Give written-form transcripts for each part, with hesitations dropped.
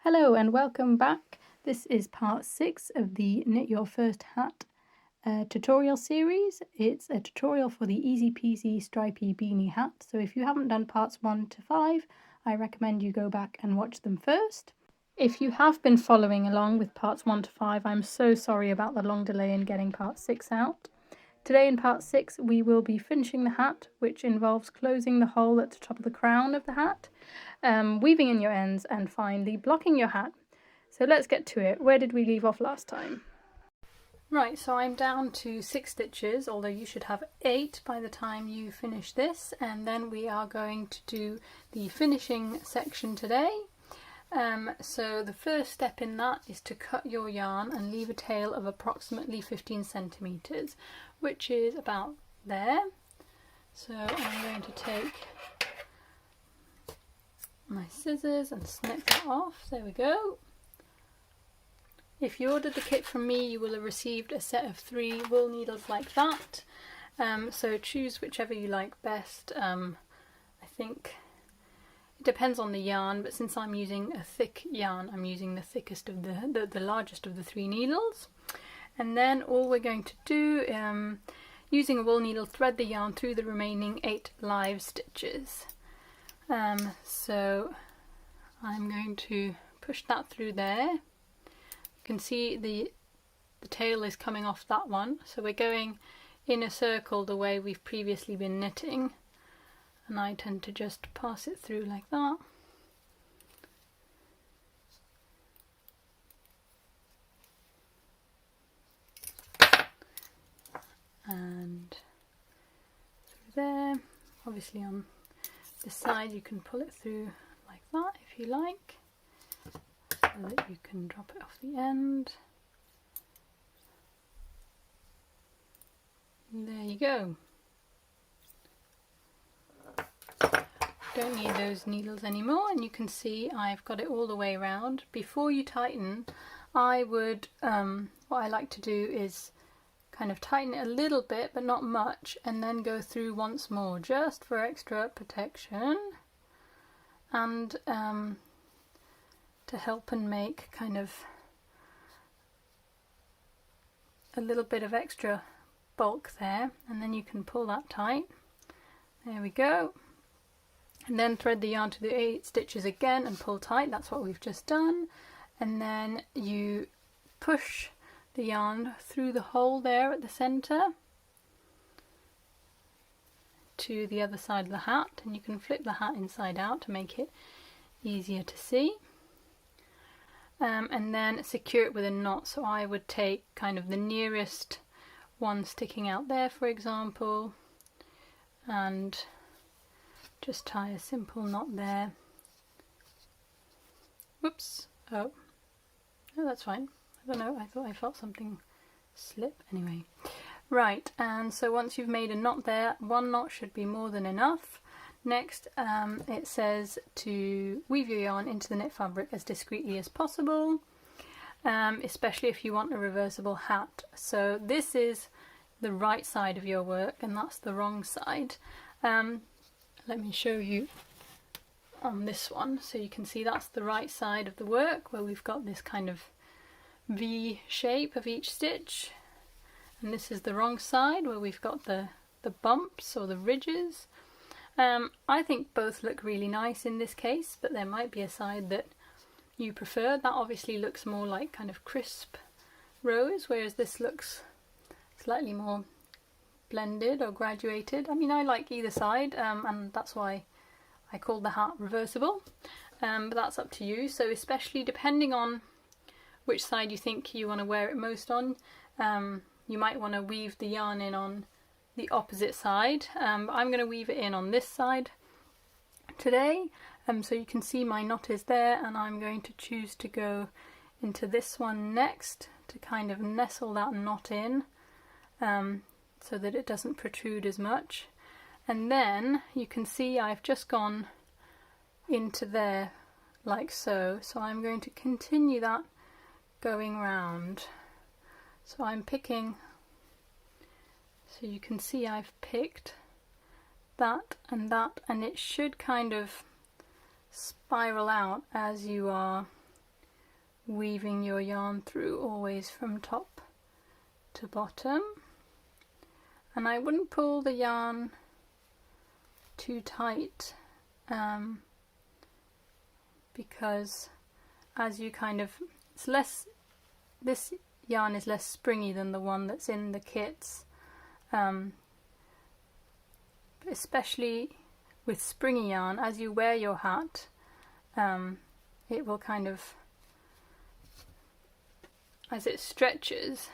Hello and welcome back. This is part 6 of the Knit Your First Hat tutorial series. It's a tutorial for the Easy Peasy Stripey Beanie hat. So if you haven't done parts 1 to 5, I recommend you go back and watch them first. If you have been following along with parts 1 to 5, I'm so sorry about the long delay in getting part 6 out. Today in part 6 we will be finishing the hat, which involves closing the hole at the top of the crown of the hat, weaving in your ends, and finally blocking your hat. So let's get to it. Where did we leave off last time? Right, so I'm down to 6 stitches, although you should have 8 by the time you finish this, and then we are going to do the finishing section today. So the first step in that is to cut your yarn and leave a tail of approximately 15 centimeters, which is about there. So I'm going to take my scissors and snip that off. There we go. If you ordered the kit from me, you will have received a set of 3 wool needles like that. So choose whichever you like best. I think it depends on the yarn, but since I'm using a thick yarn, I'm using the thickest of the largest of the 3 needles. And then all we're going to do, using a wool needle, thread the yarn through the remaining 8 live stitches. So I'm going to push that through there. You can see the tail is coming off that one, so we're going in a circle the way we've previously been knitting. And I tend to just pass it through like that. And through there. Obviously on this side you can pull it through like that if you like, so that you can drop it off the end. And there you go. Don't need those needles anymore, and you can see I've got it all the way around. Before you tighten, I would, what I like to do is kind of tighten it a little bit but not much, and then go through once more just for extra protection and to help and make kind of a little bit of extra bulk there, and then you can pull that tight. There we go. And then thread the yarn to the 8 stitches again and pull tight. That's what we've just done. And then you push the yarn through the hole there at the centre to the other side of the hat, and you can flip the hat inside out to make it easier to see. And then secure it with a knot. So I would take kind of the nearest one sticking out there, for example, and just tie a simple knot there. Whoops. Oh, no, that's fine. I don't know, I thought I felt something slip. Anyway, right, and so once you've made a knot there, 1 knot should be more than enough. Next, it says to weave your yarn into the knit fabric as discreetly as possible, especially if you want a reversible hat. So this is the right side of your work and that's the wrong side. Let me show you on this one, so you can see that's the right side of the work, where we've got this kind of V shape of each stitch, and this is the wrong side where we've got the bumps or the ridges. I think both look really nice in this case, but there might be a side that you prefer. That obviously looks more like kind of crisp rows, whereas this looks slightly more blended or graduated. I mean, I like either side, and that's why I call the hat reversible, but that's up to you. So especially depending on which side you think you want to wear it most on, you might want to weave the yarn in on the opposite side. I'm going to weave it in on this side today, so you can see my knot is there, and I'm going to choose to go into this one next to kind of nestle that knot in, so that it doesn't protrude as much. And then you can see I've just gone into there like so, so I'm going to continue that going round. So I'm picking, so you can see I've picked that, and it should kind of spiral out as you are weaving your yarn through always from top to bottom. And I wouldn't pull the yarn too tight because as you kind of, this yarn is less springy than the one that's in the kits, especially with springy yarn. As you wear your hat, it will kind of, as it stretches,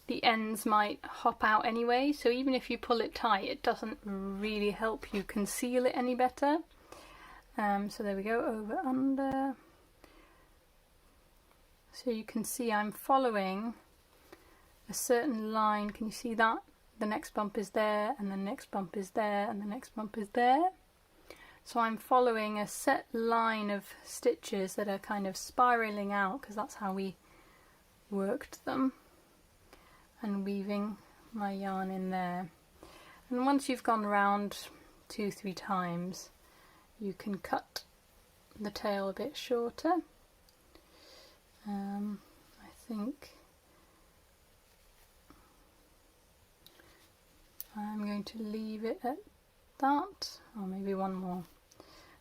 the ends might hop out anyway, so even if you pull it tight, it doesn't really help you conceal it any better. So there we go, over, under. So you can see I'm following a certain line. Can you see that? The next bump is there, and the next bump is there, and the next bump is there. So I'm following a set line of stitches that are kind of spiraling out, because that's how we worked them, and weaving my yarn in there. And once you've gone around 2-3 times, you can cut the tail a bit shorter. I think I'm going to leave it at that, or maybe one more.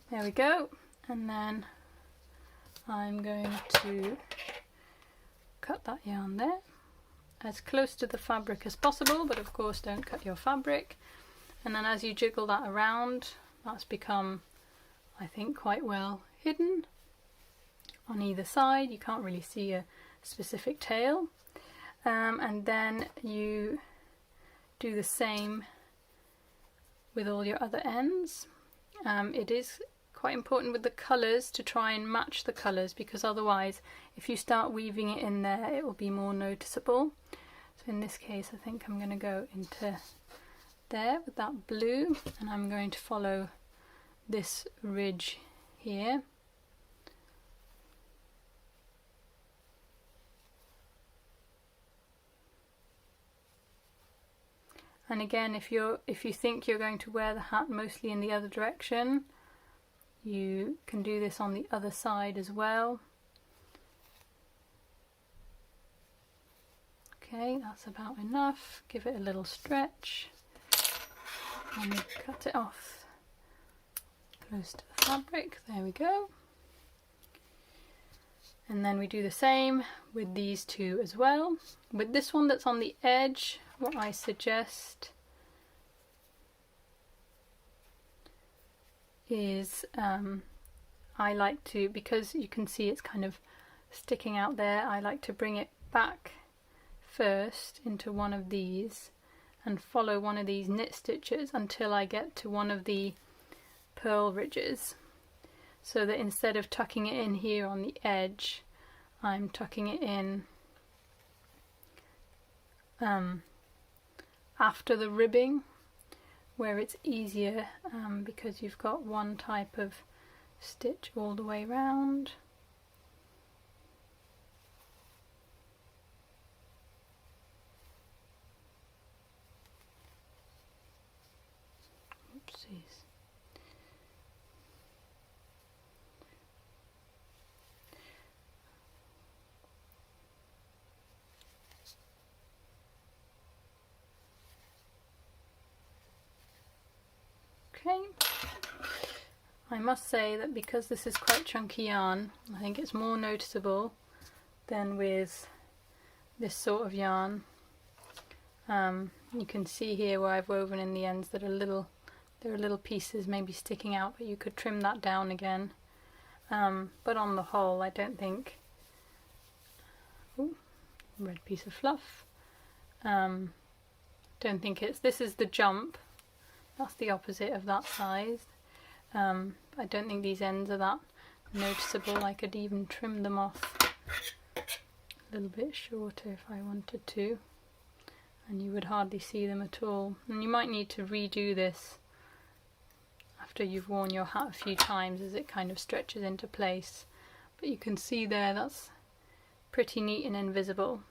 There we go. And then I'm going to cut that yarn there as close to the fabric as possible, but of course don't cut your fabric. And then as you jiggle that around, that's become, I think, quite well hidden on either side. You can't really see a specific tail. And then you do the same with all your other ends. It is quite important with the colours to try and match the colours, because otherwise if you start weaving it in there, it will be more noticeable. So in this case I think I'm going to go into there with that blue, and I'm going to follow this ridge here. And again, if you think you're going to wear the hat mostly in the other direction, you can do this on the other side as well. Okay, that's about enough. Give it a little stretch and cut it off close to the fabric. There we go. And then we do the same with these two as well. With this one that's on the edge, what I suggest is I like to, because you can see it's kind of sticking out there, I like to bring it back first into one of these and follow one of these knit stitches until I get to one of the purl ridges, so that instead of tucking it in here on the edge, I'm tucking it in after the ribbing, where it's easier because you've got one type of stitch all the way round. Oopsies. Okay, I must say that because this is quite chunky yarn, I think it's more noticeable than with this sort of yarn. You can see here where I've woven in the ends that are there are little pieces maybe sticking out, but you could trim that down again. But on the whole, I don't think, ooh, red piece of fluff, don't think this is the jump. That's the opposite of that size. I don't think these ends are that noticeable. I could even trim them off a little bit shorter if I wanted to, and you would hardly see them at all. And you might need to redo this after you've worn your hat a few times, as it kind of stretches into place. But you can see there, that's pretty neat and invisible.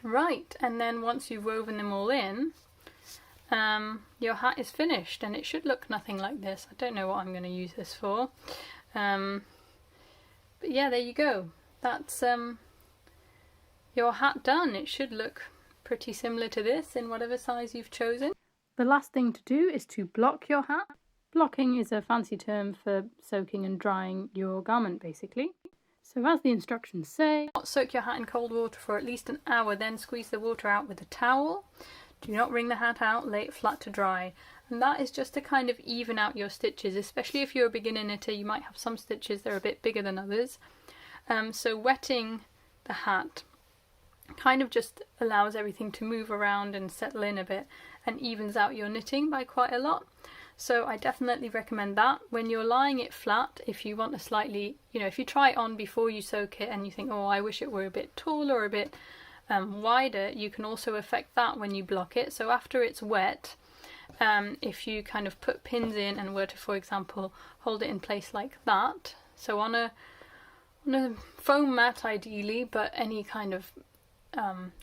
Right, and then once you've woven them all in, your hat is finished, and it should look nothing like this. I don't know what I'm going to use this for. But yeah, there you go. That's your hat done. It should look pretty similar to this in whatever size you've chosen. The last thing to do is to block your hat. Blocking is a fancy term for soaking and drying your garment, basically. So as the instructions say, soak your hat in cold water for at least an hour, then squeeze the water out with a towel. Do not wring the hat out, lay it flat to dry. And that is just to kind of even out your stitches, especially if you're a beginner knitter. You might have some stitches that are a bit bigger than others. So wetting the hat kind of just allows everything to move around and settle in a bit and evens out your knitting by quite a lot. So I definitely recommend that. When you're lying it flat, if you want a slightly, if you try it on before you soak it and you think, oh, I wish it were a bit taller or a bit wider, you can also affect that when you block it. So after it's wet, if you kind of put pins in and were to, for example, hold it in place like that, so on a foam mat ideally, but any kind of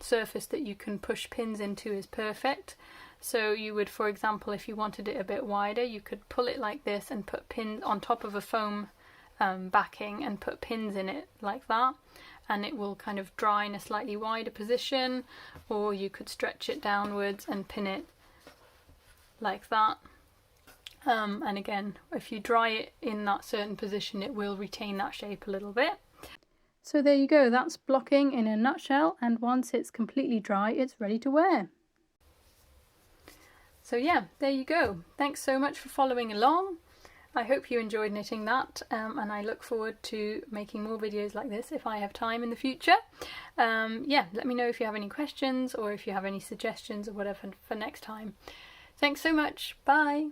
surface that you can push pins into is perfect. So you would, for example, if you wanted it a bit wider, you could pull it like this and put pins on top of a foam backing and put pins in it like that, and it will kind of dry in a slightly wider position. Or you could stretch it downwards and pin it like that. And again, if you dry it in that certain position, it will retain that shape a little bit. So there you go, that's blocking in a nutshell, and once it's completely dry, it's ready to wear. So yeah, there you go. Thanks so much for following along. I hope you enjoyed knitting that, and I look forward to making more videos like this if I have time in the future. Yeah, let me know if you have any questions or if you have any suggestions or whatever for next time. Thanks so much. Bye.